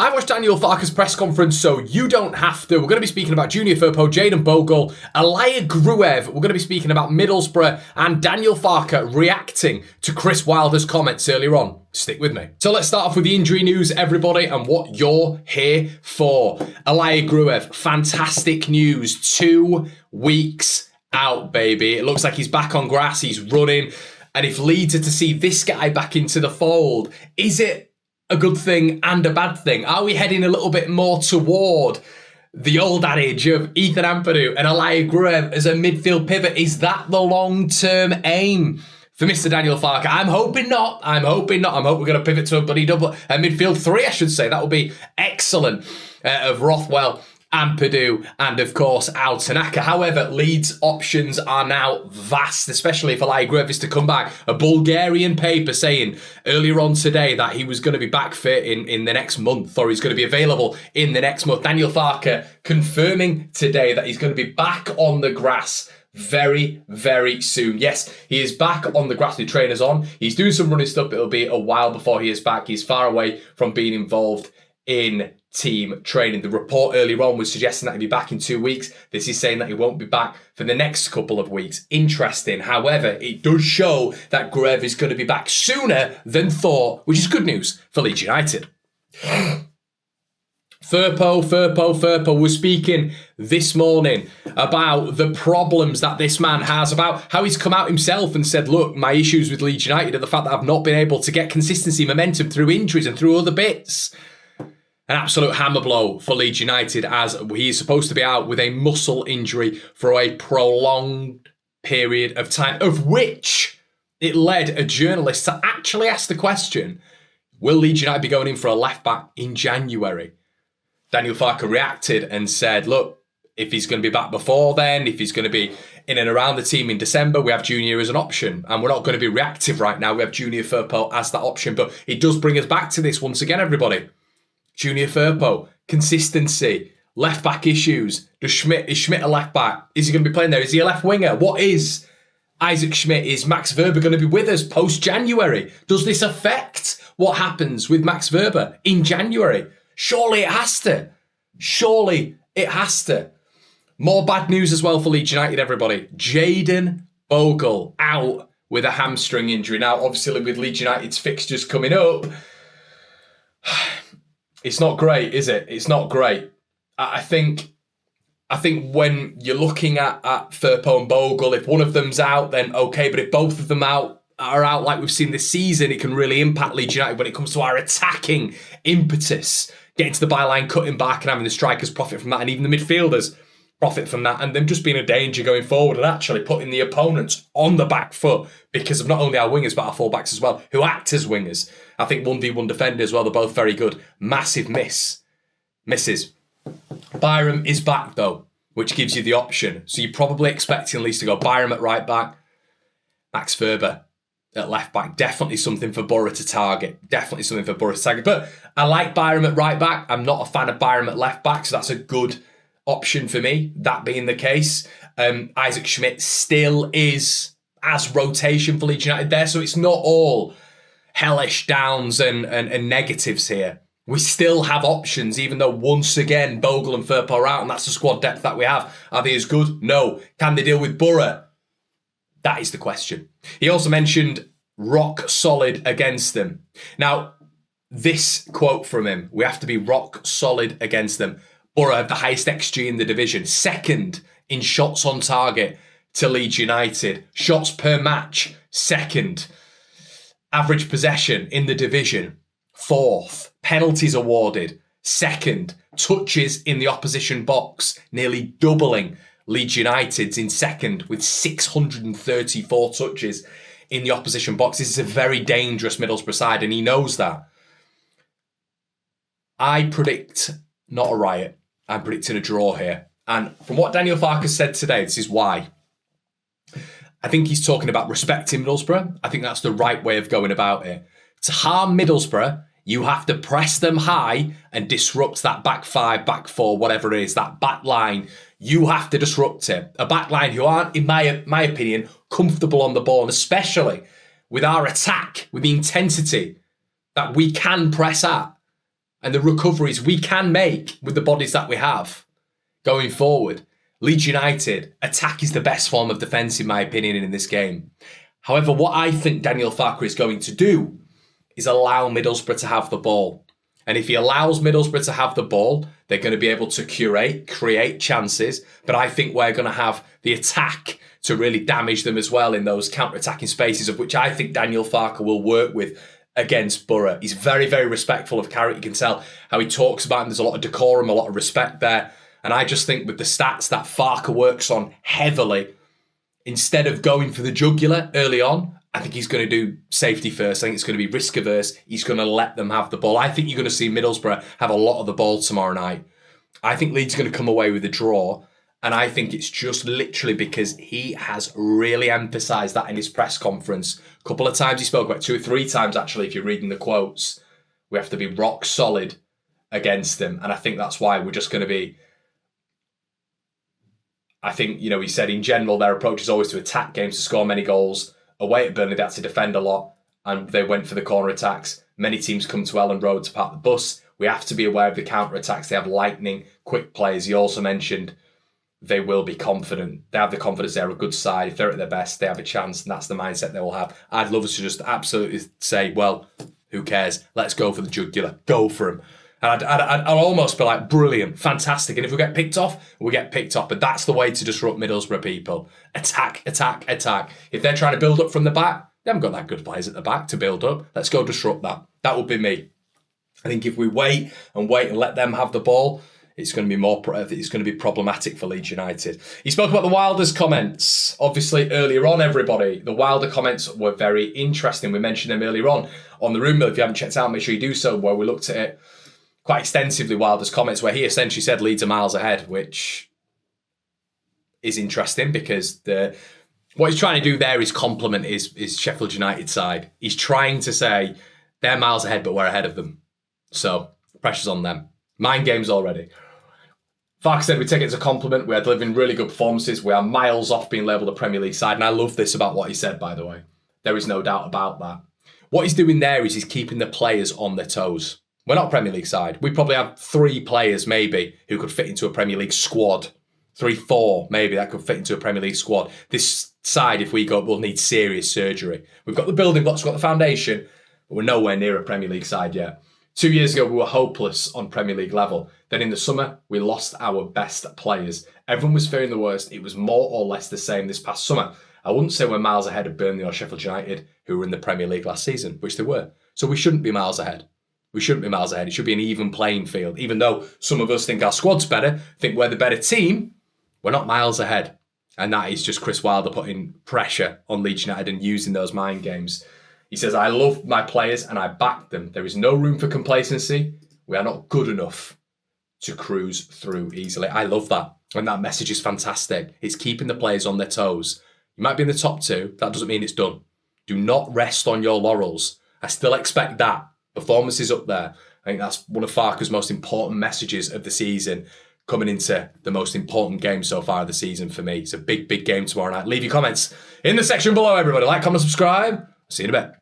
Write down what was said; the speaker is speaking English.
I watched Daniel Farke's press conference, so you don't have to. We're going to be speaking about Junior Firpo, Jayden Bogle, Alaya Gruev. We're going to be speaking about Middlesbrough and Daniel Farke reacting to Chris Wilder's comments earlier on. Stick with me. So let's start off with the injury news, everybody, and what you're here for. Alaya Gruev, fantastic news. 2 weeks out, baby. It looks like he's back on grass, he's running. And if Leeds are to see this guy back into the fold, is it a good thing and a bad thing? Are we heading a little bit more toward the old adage of Ethan Ampadu and Alaya Gruev as a midfield pivot? Is that the long-term aim for Mr. Daniel Farke? I'm hoping not. I'm hoping we're going to pivot to a midfield 3, I should say. That would be excellent, of Rothwell, Ampadu, and of course Al Tanaka. However, Leeds' options are now vast, especially if Alaya Gruev is to come back. A Bulgarian paper saying earlier on today that he was going to be back fit in the next month, or he's going to be available in the next month. Daniel Farke confirming today that he's going to be back on the grass very, very soon. Yes, he is back on the grass with trainers on. He's doing some running stuff, but it'll be a while before he is back. He's far away from being involved in team training. The report earlier on was suggesting that he'd be back in 2 weeks. This is saying that he won't be back for the next couple of weeks. Interesting. However, it does show that Gruev is going to be back sooner than thought, which is good news for Leeds United. Firpo was speaking this morning about the problems that this man has, about how he's come out himself and said, look, my issues with Leeds United are the fact that I've not been able to get consistency, momentum through injuries and through other bits. An absolute hammer blow for Leeds United, as he is supposed to be out with a muscle injury for a prolonged period of time, of which it led a journalist to actually ask the question, will Leeds United be going in for a left-back in January? Daniel Farke reacted and said, look, if he's going to be back before then, if he's going to be in and around the team in December, we have Junior as an option. And we're not going to be reactive right now. We have Junior Firpo as that option. But it does bring us back to this once again, everybody. Junior Firpo, consistency, left-back issues. Is Schmidt a left-back? Is he going to be playing there? Is he a left winger? What is Isaac Schmidt? Is Max Verber going to be with us post-January? Does this affect what happens with Max Verber in January? Surely it has to. Surely it has to. More bad news as well for Leeds United, everybody. Jayden Bogle out with a hamstring injury. Now, obviously, with Leeds United's fixtures coming up, it's not great, is it? It's not great. I think when you're looking at Firpo and Bogle, if one of them's out, then okay. But if both of them are out like we've seen this season, it can really impact Leeds United when it comes to our attacking impetus. Getting to the byline, cutting back, and having the strikers profit from that, and even the midfielders profit from that, and them just being a danger going forward and actually putting the opponents on the back foot because of not only our wingers but our fullbacks as well, who act as wingers. I think 1v1 defenders as well, they're both very good. Massive misses. Byram is back though, which gives you the option. So you're probably expecting at least to go Byram at right back, Max Verber at left back. Definitely something for Borough to target. But I like Byram at right back. I'm not a fan of Byram at left back, so that's a good option for me, that being the case. Isaac Schmidt still is as rotation for Leeds United there, so it's not all hellish downs and negatives here. We still have options, even though once again Bogle and Firpo are out, and that's the squad depth that we have. Are they as good? No. Can they deal with Borough? That is the question. He also mentioned rock solid against them. Now, this quote from him, we have to be rock solid against them. Borough have the highest XG in the division, second in shots on target to Leeds United. Shots per match, second. Average possession in the division, fourth. Penalties awarded, second. Touches in the opposition box, nearly doubling Leeds United's in second with 634 touches in the opposition box. This is a very dangerous Middlesbrough side, and he knows that. I predict not a riot. I'm predicting a draw here. And from what Daniel Farke said today, this is why. I think he's talking about respecting Middlesbrough. I think that's the right way of going about it. To harm Middlesbrough, you have to press them high and disrupt that back five, back four, whatever it is, that back line. You have to disrupt it. A back line who aren't, in my opinion, comfortable on the ball, and especially with our attack, with the intensity that we can press at. and the recoveries we can make with the bodies that we have going forward. Leeds United, attack is the best form of defence, in my opinion, in this game. However, what I think Daniel Farke is going to do is allow Middlesbrough to have the ball. And if he allows Middlesbrough to have the ball, they're going to be able to create chances. But I think we're going to have the attack to really damage them as well in those counter-attacking spaces, of which I think Daniel Farke will work with against Borough. He's very, very respectful of Carrick. You can tell how he talks about him. There's a lot of decorum, a lot of respect there. And I just think with the stats that Farke works on heavily, instead of going for the jugular early on, I think he's going to do safety first. I think it's going to be risk averse. He's going to let them have the ball. I think you're going to see Middlesbrough have a lot of the ball tomorrow night. I think Leeds are going to come away with a draw. And I think it's just literally because he has really emphasised that in his press conference. A couple of times he spoke about, 2 or 3 times actually, if you're reading the quotes. We have to be rock solid against them. And I think that's why we're just going to be... I think, he said in general, their approach is always to attack games to score many goals. Away at Burnley, they had to defend a lot, and they went for the corner attacks. Many teams come to Ellen Road to park the bus. We have to be aware of the counter attacks. They have lightning, quick players. He also mentioned they will be confident. They have the confidence. They're a good side. If they're at their best, they have a chance, and that's the mindset they will have. I'd love us to just absolutely say, well, who cares? Let's go for the jugular. Go for him. And I'd almost be like, brilliant, fantastic. And if we get picked off, we get picked off. But that's the way to disrupt Middlesbrough, people. Attack, attack, attack. If they're trying to build up from the back, they haven't got that good players at the back to build up. Let's go disrupt that. That would be me. I think if we wait and let them have the ball, it's going to be problematic for Leeds United. He spoke about the Wilder's comments. Obviously, earlier on, everybody, the Wilder comments were very interesting. We mentioned them earlier on the Room Mill. If you haven't checked out, make sure you do so, where we looked at it quite extensively, Wilder's comments, where he essentially said Leeds are miles ahead, which is interesting because what he's trying to do there is compliment his Sheffield United side. He's trying to say they're miles ahead, but we're ahead of them. So pressure's on them. Mind games already. Farke said we take it as a compliment. We are delivering really good performances. We are miles off being labelled a Premier League side. And I love this about what he said, by the way. There is no doubt about that. What he's doing there is he's keeping the players on their toes. We're not a Premier League side. We probably have 3 players maybe who could fit into a Premier League squad. 3, 4 maybe that could fit into a Premier League squad. This side, if we go, will need serious surgery. We've got the building blocks, we've got the foundation, but we're nowhere near a Premier League side yet. 2 years ago, we were hopeless on Premier League level. Then in the summer, we lost our best players. Everyone was fearing the worst. It was more or less the same this past summer. I wouldn't say we're miles ahead of Burnley or Sheffield United, who were in the Premier League last season, which they were. So we shouldn't be miles ahead. We shouldn't be miles ahead. It should be an even playing field. Even though some of us think our squad's better, think we're the better team, we're not miles ahead. And that is just Chris Wilder putting pressure on Leeds United and using those mind games. He says, I love my players and I back them. There is no room for complacency. We are not good enough to cruise through easily. I love that. And that message is fantastic. It's keeping the players on their toes. You might be in the top 2. That doesn't mean it's done. Do not rest on your laurels. I still expect that. Performance is up there. I think that's one of Farke's most important messages of the season, coming into the most important game so far of the season for me. It's a big, big game tomorrow night. Leave your comments in the section below, everybody. Like, comment, subscribe. See you in a bit.